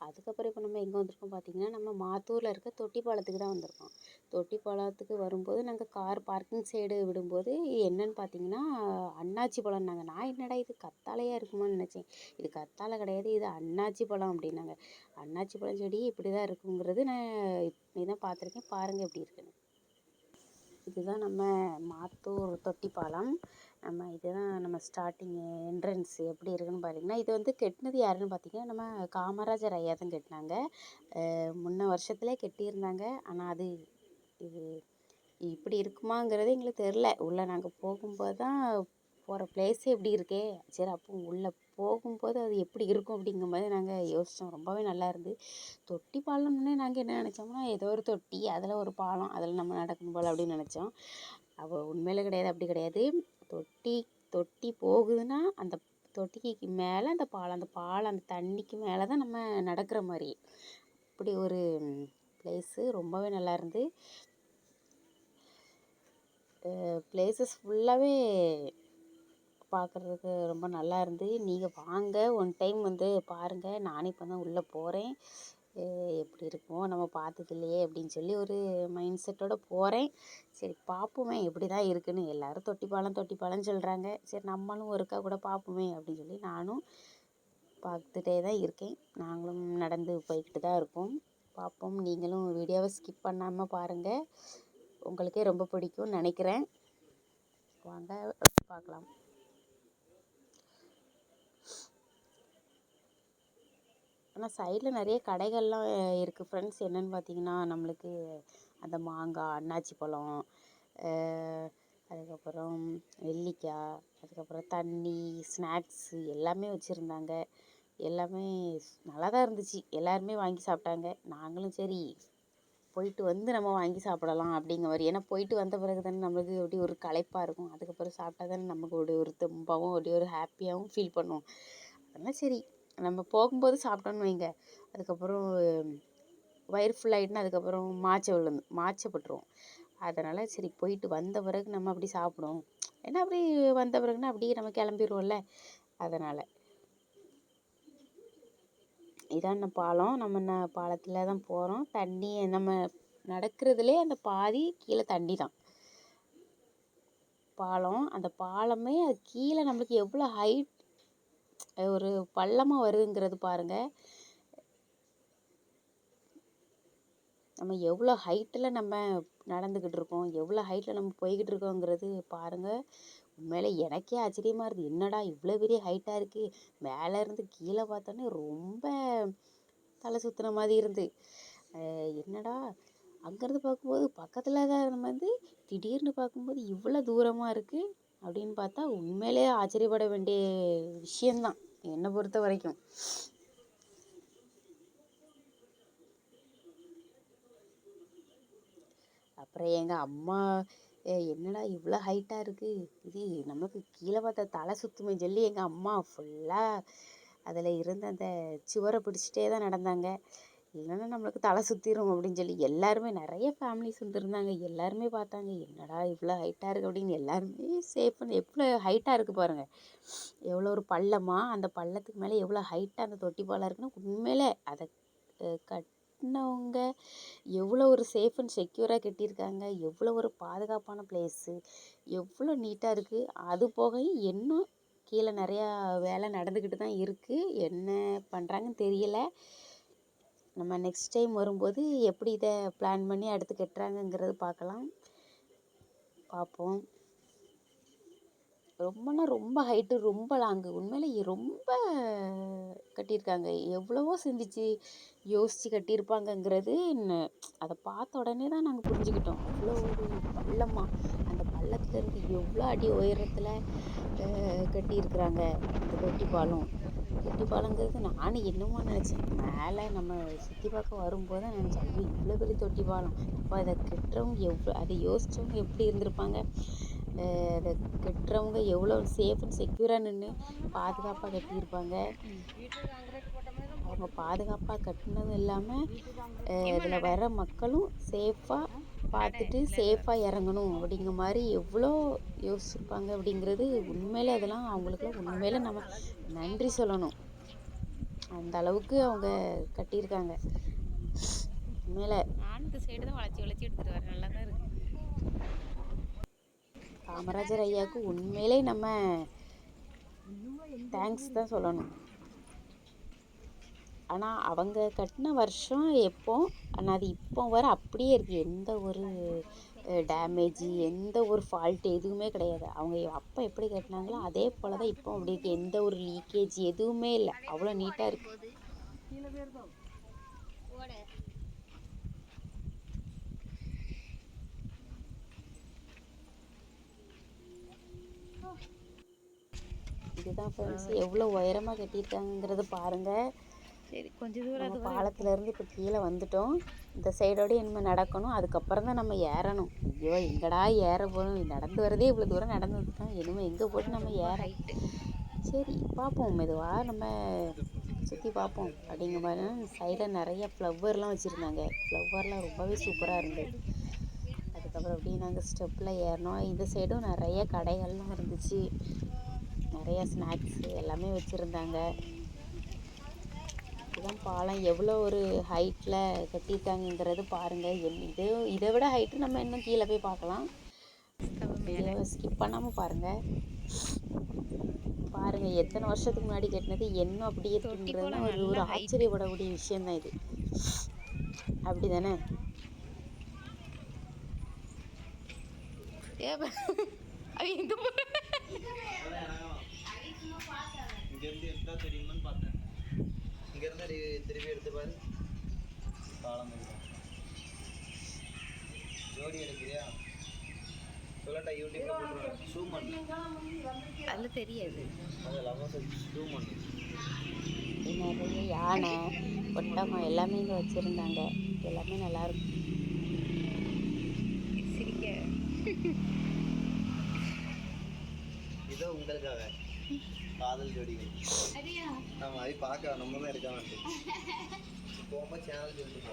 அதுக்கப்புறம் இப்போ நம்ம எங்கே வந்திருக்கோம் பார்த்தீங்கன்னா, நம்ம மாத்தூரில் இருக்க தொட்டிப்பாலத்துக்கு தான் வந்திருக்கோம். தொட்டிப்பாலத்துக்கு வரும்போது நாங்கள் கார் பார்க்கிங் சைடு விடும்போது என்னன்னு பார்த்தீங்கன்னா, அன்னாச்சி பழம்னாங்க. நான் என்னடா இது கத்தாழையா இருக்குமான்னு நினச்சேன். இது கத்தாழை கிடையாது, இது அன்னாச்சி பழம் அப்படின்னாங்க. அன்னாச்சி பழம் செடி இப்படி தான் இருக்குங்கிறது நான் இப்படி தான் பார்த்துருக்கேன். பாருங்கள் எப்படி இருக்குன்னு. இதுதான் நம்ம மாத்தூர் தொட்டிப்பாலம். இதுதான் நம்ம ஸ்டார்டிங் என்ட்ரன்ஸ் எப்படி இருக்குன்னு பார்த்தீங்கன்னா, இது வந்து கெட்டினது யாருன்னு பார்த்தீங்கன்னா, நம்ம காமராஜர் ஐயா தான் கட்டினாங்க. முன்ன வருஷத்துலேயே கட்டியிருந்தாங்க. ஆனால் அது இது இப்படி இருக்குமாங்கிறது எங்களுக்கு தெரில. உள்ளே நாங்கள் போகும்போது தான் போகிற பிளேஸே இப்படி இருக்கே, சரி அப்போ உள்ளே போகும்போது அது எப்படி இருக்கும் அப்படிங்கிற மாதிரி நாங்கள் யோசித்தோம். ரொம்பவே நல்லா இருந்து. தொட்டி பாலம்னே நாங்கள் என்ன நினச்சோம்னா, ஏதோ ஒரு தொட்டி அதில் ஒரு பாலம் அதில் நம்ம நடக்கணும் போல் அப்படின்னு நினச்சோம். உண்மையில கிடையாது, அப்படி கிடையாது. தொட்டி தொட்டி போகுதுன்னா அந்த தொட்டிக்கு மேலே அந்த பாலம், அந்த தண்ணிக்கு மேலே தான் நம்ம நடக்கிற மாதிரி. அப்படி ஒரு பிளேஸு ரொம்பவே நல்லா இருந்து. பிளேசஸ் ஃபுல்லாகவே பார்க்குறதுக்கு ரொம்ப நல்லா இருந்து. நீங்கள் வாங்க, ஒன் டைம் வந்து பாருங்கள். நானே இப்போ தான் உள்ளே போகிறேன். எப்படி இருக்கும் நம்ம பார்த்தது இல்லையே அப்படின்னு சொல்லி ஒரு மைண்ட் செட்டோடு போகிறேன். சரி பார்ப்போமே எப்படி தான் இருக்குன்னு. எல்லோரும் தொட்டிப்பாலம்னு சொல்கிறாங்க. சரி நம்மளும் ஒருக்கா கூட பார்ப்போமே அப்படின்னு சொல்லி நானும் பார்த்துட்டே தான் இருக்கேன். நாங்களும் நடந்து போய்கிட்டு தான் இருக்கோம். பார்ப்போம். நீங்களும் வீடியோவை ஸ்கிப் பண்ணாமல் பாருங்கள். உங்களுக்கே ரொம்ப பிடிக்கும்னு நினைக்கிறேன். வாங்க பார்க்கலாம். ஆனால் சைடில் நிறைய கடைகள்லாம் இருக்குது ஃப்ரெண்ட்ஸ். என்னென்னு பார்த்தீங்கன்னா, நம்மளுக்கு அந்த மாங்காய், அன்னாச்சி பழம், அதுக்கப்புறம் நெல்லிக்காய், அதுக்கப்புறம் தண்ணி, ஸ்நாக்ஸு எல்லாமே வச்சுருந்தாங்க. எல்லாமே நல்லா தான் இருந்துச்சு. எல்லாருமே வாங்கி சாப்பிட்டாங்க. நாங்களும் சரி போயிட்டு வந்து நம்ம வாங்கி சாப்பிடலாம் அப்படிங்கிற மாதிரி. ஏன்னா போயிட்டு வந்த பிறகு தானே நம்மளுக்கு அப்படி ஒரு களைப்பாக இருக்கும். அதுக்கப்புறம் சாப்பிட்டா தானே நமக்கு ஒரு தெம்பாகவும் ஒரு ஹாப்பியாகவும் ஃபீல் பண்ணுவோம். அதெல்லாம் சரி நம்ம போகும்போது சாப்பிட்டோன்னு வைங்க, அதுக்கப்புறம் வயிறு ஃபுல்லாகிட்டுனா அதுக்கப்புறம் மாச்சப்பட்டுருவோம். அதனால் சரி போயிட்டு வந்த பிறகு நம்ம அப்படி சாப்பிடுவோம். ஏன்னா அப்படி வந்த பிறகுனா அப்படியே நம்ம கிளம்பிடுவோம்ல. அதனால் இதான் பாலம். நம்ம பாலத்தில் தான் போகிறோம். தண்ணி நம்ம நடக்கிறதுலே அந்த பாதி கீழே தண்ணி தான் பாலம். அந்த பாலமே அது கீழே நம்மளுக்கு எவ்வளோ ஹைட் ஒரு பள்ளமாக வருதுங்கிறது பாருங்கள். நம்ம எவ்வளோ ஹைட்டில் நம்ம நடந்துக்கிட்டு இருக்கோம், எவ்வளோ ஹைட்டில் நம்ம போய்கிட்டு இருக்கோங்கிறது பாருங்கள். உண்மையிலே எனக்கே ஆச்சரியமாக இருக்குது. என்னடா இவ்வளோ பெரிய ஹைட்டாக இருக்குது. மேலே இருந்து கீழே பார்த்தோன்னே ரொம்ப தலை சுற்றுன மாதிரி இருந்து. என்னடா அங்கேருந்து பார்க்கும்போது பக்கத்தில் தான் நம்ம திடீர்னு பார்க்கும்போது இவ்வளோ தூரமாக இருக்குது அப்படின்னு பார்த்தா உண்மையிலே ஆச்சரியப்பட வேண்டிய விஷயந்தான் என்னை பொறுத்த வரைக்கும். அப்புறம் எங்கள் அம்மா என்னடா இவ்வளோ ஹைட்டாக இருக்குது, இது நமக்கு கீழே பார்த்தா தலை சுற்றுமே சொல்லி எங்கள் அம்மா ஃபுல்லாக அதில் இருந்த அந்த சுவரை பிடிச்சிட்டே தான் நடந்தாங்க. இல்லைன்னா நம்மளுக்கு தலை சுற்றிடும் அப்படின்னு சொல்லி எல்லாருமே நிறைய ஃபேமிலிஸ் வந்துருந்தாங்க. எல்லாருமே பார்த்தாங்க, என்னடா இவ்வளோ ஹைட்டாக இருக்குது அப்படின்னு. எல்லாருமே சேஃப் பண்ணி எவ்வளோ ஹைட்டாக இருக்குது பாருங்கள். எவ்வளோ ஒரு பள்ளமாக, அந்த பள்ளத்துக்கு மேலே எவ்வளோ ஹைட்டாக அந்த தொட்டி பாலம் இருக்குன்னா உண்மையிலே அதை கட்டினவங்க எவ்வளோ ஒரு சேஃப் அண்ட் செக்யூராக கட்டியிருக்காங்க. எவ்வளோ ஒரு பாதுகாப்பான பிளேஸு, எவ்வளோ நீட்டாக இருக்குது. அது போக இன்னும் கீழே நிறையா வேலை நடந்துக்கிட்டு தான் இருக்குது. என்ன பண்ணுறாங்கன்னு தெரியல. நம்ம நெக்ஸ்ட் டைம் வரும்போது எப்படி இதை பிளான் பண்ணி அடுத்து கட்டுறாங்கங்கிறது பார்ப்போம். ரொம்ப ஹைட்டு, ரொம்ப லாங்கு. உண்மையிலே ரொம்ப கட்டியிருக்காங்க. எவ்வளவோ சிந்திச்சு யோசித்து கட்டியிருப்பாங்கங்கிறது அதை பார்த்த உடனே தான் நாங்கள் புரிஞ்சுக்கிட்டோம். அவ்வளோ ஒரு பள்ளமாக, அந்த பள்ளத்துலேருந்து எவ்வளோ அடி உயரத்தில் கட்டியிருக்கிறாங்க அந்த தொட்டி பாலங்கிறது. நானும் என்னமோ நினச்சேன், மேலே நம்ம சுற்றி பார்க்க வரும்போது தான் நினச்சேன், ஐயோ இவ்வளோ பெரிய தொட்டி பாலம். அப்போ அதை கட்டுறவங்க அதை யோசித்தவங்க எப்படி இருந்திருப்பாங்க, அதை கட்டுறவங்க எவ்வளோ சேஃப் அண்ட் செக்யூராக நின்று பாதுகாப்பாக கட்டியிருப்பாங்க. அவங்க பாதுகாப்பாக கட்டினதும் இல்லாமல் இதில் வர மக்களும் சேஃபாக பார்த்துட்டு சேஃபாக இறங்கணும் அப்படிங்கிற மாதிரி எவ்வளோ யோசிச்சிருப்பாங்க அப்படிங்கிறது உண்மையிலே. அதெல்லாம் அவங்களுக்குலாம் உண்மையிலே நம்ம நன்றி சொல்லணும். அந்த அளவுக்கு அவங்க கட்டியிருக்காங்க மேலே. நான் இந்த சைடு தான் வளைச்சி வளைச்சி எடுத்துகிட்டு வரேன், நல்லா தான் இருக்குது. காமராஜர் ஐயாவுக்கு உண்மையிலே நம்ம தேங்க்ஸ் தான் சொல்லணும். ஆனால் அவங்க கட்டின வருஷம் எப்போ, ஆனால் அது இப்போ வர அப்படியே இருக்குது. எந்த ஒரு டேமேஜு, எந்த ஒரு ஃபால்ட் எதுவுமே கிடையாது. அவங்க அப்போ எப்படி கட்டினாங்களோ அதே போல் தான் இப்போ அப்படி இருக்குது. எந்த ஒரு லீக்கேஜ் எதுவுமே இல்லை, அவ்வளோ நீட்டாக இருக்குது. இதுதான் ஃப்ரெண்ட்ஸ் எவ்வளோ உயரமாக கட்டியிருக்காங்கிறது பாருங்கள். சரி, கொஞ்சம் தூரம் நம்ம பாலத்துலேருந்து இப்போ கீழே வந்துட்டோம். இந்த சைடோடு இனிமேல் நடக்கணும். அதுக்கப்புறம் தான் நம்ம ஏறணும். ஐயோ எங்கடா ஏற போகணும், நடந்து வரதே இவ்வளோ தூரம் நடந்து வந்துட்டோம், இனிமேல் எங்கே போட்டு நம்ம ஏற. சரி பார்ப்போம், மெதுவாக நம்ம சுற்றி பார்ப்போம். அப்படிங்கிற மாதிரி சைடில் நிறைய ஃப்ளவர்லாம் வச்சுருந்தாங்க. ஃப்ளவர்லாம் ரொம்பவே சூப்பராக இருந்தது. அதுக்கப்புறம் அப்படியே நாங்கள் ஸ்டெப்பில் ஏறினோம். இந்த சைடும் நிறைய கடைகள்லாம் இருந்துச்சு, நிறைய ஸ்நாக்ஸு எல்லாமே வச்சுருந்தாங்க. இதுதான் பாலம் எவ்வளோ ஒரு ஹைட்டில் கட்டியிருக்காங்கங்கிறது பாருங்கள். இதை விட ஹைட்டு நம்ம இன்னும் கீழே போய் பார்க்கலாம். ஸ்கிப் பண்ணாமல் பாருங்கள். எத்தனை வருஷத்துக்கு முன்னாடி கட்டினது இன்னும் அப்படியே இருக்குங்கிறதுனா ஒரு ஆச்சரியப்படக்கூடிய விஷயந்தான் இது. அப்படி தானே? திரும்பி எடுத்து பாரு. பாலம் ஜோடி எடுக்கிறியா சொல்லட்டா? யூடியூப்ல போட்டுருவேன், ஜூம் பண்ணு. அதில் தெரியாது. ஜூம் பண்ணு. நிறைய யானை, ஒட்டகம் எல்லாமே இங்கே வச்சுருந்தாங்க. எல்லாமே நல்லாயிருக்கும். சிரிக்க இதோ உங்களுக்காக காதல் ஜோடிகள். நம்ம அதை பார்க்க நம்ம தான் இருக்க வேண்டிய போகும்போது சேனல் சொல்லிட்டு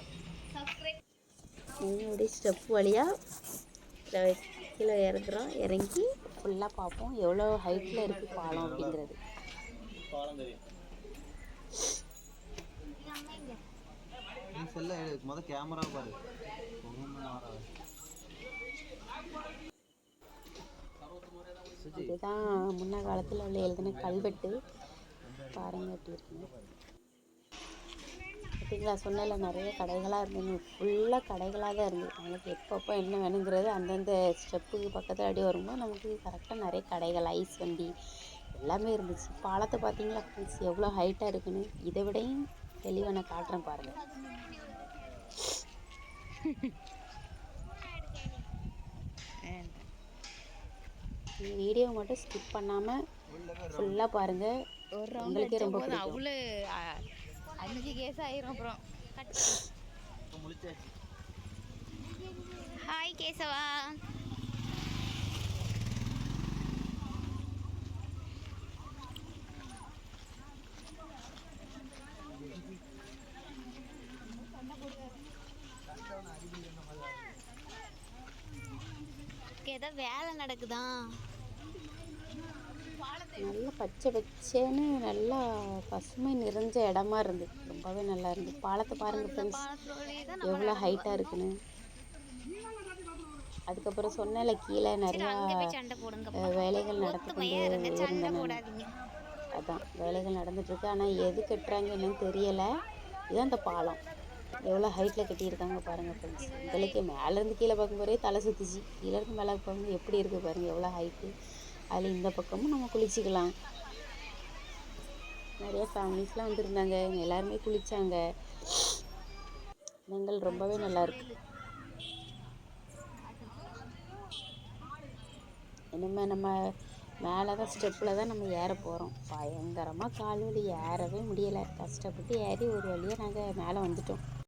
என்னுடைய ஸ்டெப் வழியாக கீழே இறக்குறோம். இறங்கி ஃபுல்லாக பார்ப்போம் எவ்வளோ ஹைட்டில் இருக்குது பாலம் அப்படிங்கிறது. பாலம் தெரியும். நீ செல்ல முத கேமரா பாரு. இதுதான் முன்ன காலத்தில் உள்ள எழுதின கல்வெட்டு பாருங்க எப்படி இருக்குன்னு. பார்த்தீங்களா, சொன்னல நிறைய கடைகளாக இருந்தது. ஃபுல்லாக கடைகளாக தான் இருந்தது. நம்மளுக்கு எப்பப்போ என்ன வேணுங்கிறது அந்தந்த ஸ்டெப்புக்கு பக்கத்தில் அப்படியே வரும்போது நமக்கு கரெக்டாக நிறைய கடைகள், ஐஸ் வண்டி எல்லாமே இருந்துச்சு. பாலத்தை பார்த்தீங்களா ஃப்ரெண்ட்ஸ் எவ்வளோ ஹைட்டாக இருக்குன்னு. இதை விடையும் தெளிவாக நான் காட்டுறேன் பாருங்கள். இந்த வீடியோவை மட்டும் ஸ்கிப் பண்ணாமல் ஃபுல்லாக பாருங்கள். ஒரு உங்களுக்கே ரொம்ப பிடிக்கும். அவ்வளோ 5 கேஸ் ஆயிரும். அப்புறம் ஹாய் கேசவா. ஏதோ வேலை நடக்குதா? நல்லா பச்சை பச்சைன்னு நல்லா பசுமை நிறைஞ்ச இடமா இருந்தது. ரொம்பவே நல்லா இருந்தது. பாலத்தை பாருங்கள் ஃப்ரெண்ட்ஸ் எவ்வளோ ஹைட்டாக இருக்குன்னு. அதுக்கப்புறம் சொன்னல கீழே நிறையா வேலைகள் நடந்துக்கிட்டு இருந்தேன். அதான் வேலைகள் நடந்துகிட்ருக்கு. ஆனால் எது கட்டுறாங்க என்னன்னு தெரியலை. இதுதான் அந்த பாலம் எவ்வளோ ஹைட்டில் கட்டியிருக்காங்க பாருங்கள் ஃப்ரெண்ட்ஸ். உங்களுக்கு மேலேருந்து கீழே பார்க்கும்போதே தலை சுற்றிச்சு. கீழேருந்து மேலே பார்க்கும்போது எப்படி இருக்குது பாருங்கள் எவ்வளோ ஹைட்டு. அதில் இந்த பக்கமும் நம்ம குளிச்சிக்கலாம். நிறைய ஃபேமிலிஸ்லாம் வந்துருந்தாங்க, எல்லாருமே குளித்தாங்க. இடங்கள் ரொம்பவே நல்லாயிருக்கு. இனிமேல் நம்ம மேலே தான் ஸ்டெப்பில் தான் நம்ம ஏற போகிறோம். பயங்கரமாக கால் வலி, ஏறவே முடியலை. கஷ்டப்பட்டு ஏறி ஒரு வழியாக நாங்கள் மேலே வந்துட்டோம்.